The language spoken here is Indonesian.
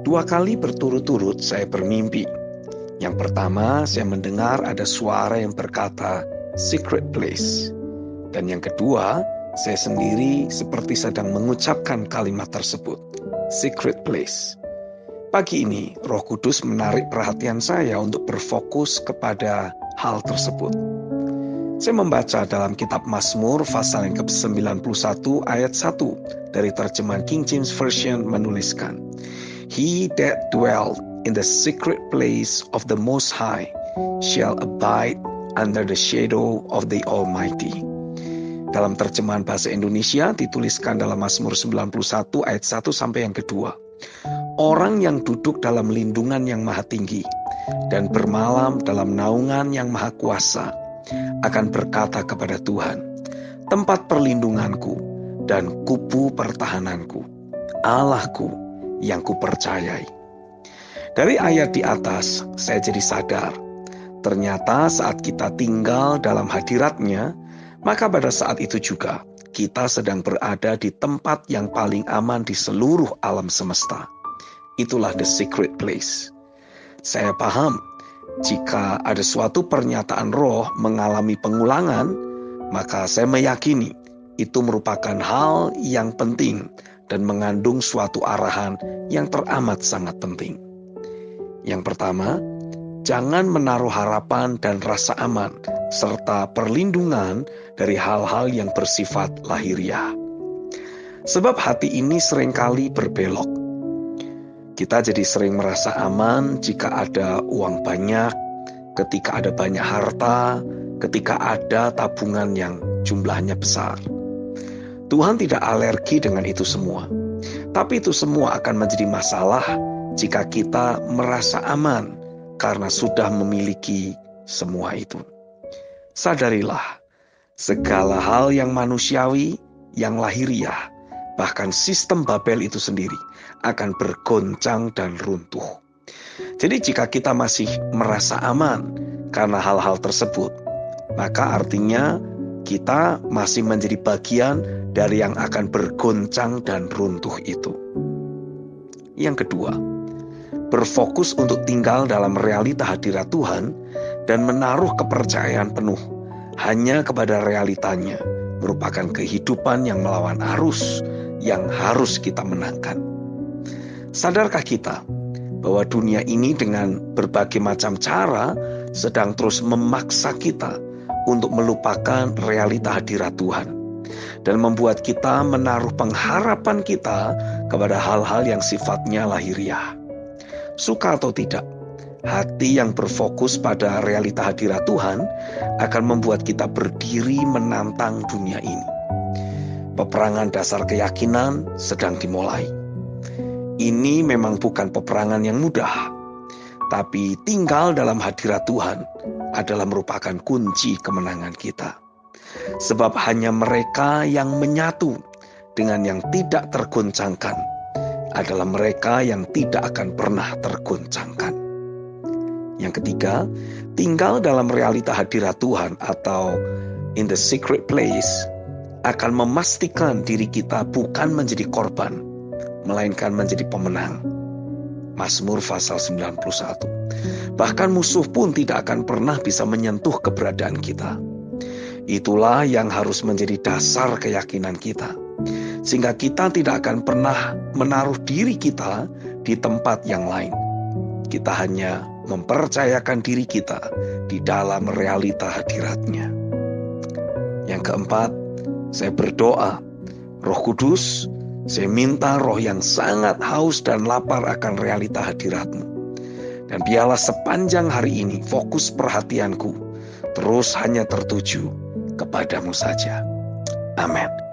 2 kali berturut-turut saya bermimpi. Yang pertama, saya mendengar ada suara yang berkata, "Secret place." Dan yang kedua, saya sendiri seperti sedang mengucapkan kalimat tersebut, "Secret place." Pagi ini, Roh Kudus menarik perhatian saya untuk berfokus kepada hal tersebut. Saya membaca dalam kitab Mazmur pasal yang ke-91 ayat 1 dari terjemahan King James Version menuliskan, "He that dwell in the secret place of the Most High shall abide under the shadow of the Almighty." Dalam terjemahan bahasa Indonesia dituliskan dalam Mazmur 91 ayat 1 sampai yang kedua. Orang yang duduk dalam lindungan yang maha tinggi dan bermalam dalam naungan yang maha kuasa akan berkata kepada Tuhan, "Tempat perlindunganku dan kubu pertahananku, Allahku yang kupercayai." Dari ayat di atas, saya jadi sadar, ternyata saat kita tinggal dalam hadirat-Nya, maka pada saat itu juga kita sedang berada di tempat yang paling aman di seluruh alam semesta. Itulah the secret place. Saya paham, jika ada suatu pernyataan roh mengalami pengulangan, maka saya meyakini itu merupakan hal yang penting dan mengandung suatu arahan yang teramat sangat penting. Yang pertama, jangan menaruh harapan dan rasa aman serta perlindungan dari hal-hal yang bersifat lahiriah. Sebab hati ini seringkali berbelok. Kita jadi sering merasa aman jika ada uang banyak, ketika ada banyak harta, ketika ada tabungan yang jumlahnya besar. Tuhan tidak alergi dengan itu semua. Tapi itu semua akan menjadi masalah jika kita merasa aman karena sudah memiliki semua itu. Sadarilah, segala hal yang manusiawi, yang lahiriah, bahkan sistem Babel itu sendiri akan bergoncang dan runtuh. Jadi jika kita masih merasa aman karena hal-hal tersebut, maka artinya kita masih menjadi bagian dari yang akan bergoncang dan runtuh itu. Yang kedua, berfokus untuk tinggal dalam realita hadirat Tuhan dan menaruh kepercayaan penuh hanya kepada realitanya merupakan kehidupan yang melawan arus yang harus kita menangkan. Sadarkah kita bahwa dunia ini dengan berbagai macam cara sedang terus memaksa kita untuk melupakan realita hadirat Tuhan dan membuat kita menaruh pengharapan kita kepada hal-hal yang sifatnya lahiriah. Suka atau tidak, hati yang berfokus pada realita hadirat Tuhan akan membuat kita berdiri menantang dunia ini. Peperangan dasar keyakinan sedang dimulai. Ini memang bukan peperangan yang mudah, tapi tinggal dalam hadirat Tuhan adalah merupakan kunci kemenangan kita. Sebab hanya mereka yang menyatu dengan yang tidak tergoncangkan adalah mereka yang tidak akan pernah tergoncangkan. Yang ketiga, tinggal dalam realita hadirat Tuhan atau in the secret place akan memastikan diri kita bukan menjadi korban, melainkan menjadi pemenang. Mazmur pasal 91. Bahkan musuh pun tidak akan pernah bisa menyentuh keberadaan kita. Itulah yang harus menjadi dasar keyakinan kita. Sehingga kita tidak akan pernah menaruh diri kita di tempat yang lain. Kita hanya mempercayakan diri kita di dalam realita hadirat-Nya. Yang keempat, saya berdoa, Roh Kudus, saya minta roh yang sangat haus dan lapar akan realita hadirat-Mu. Dan biarlah sepanjang hari ini fokus perhatianku terus hanya tertuju kepadamu saja. Amin.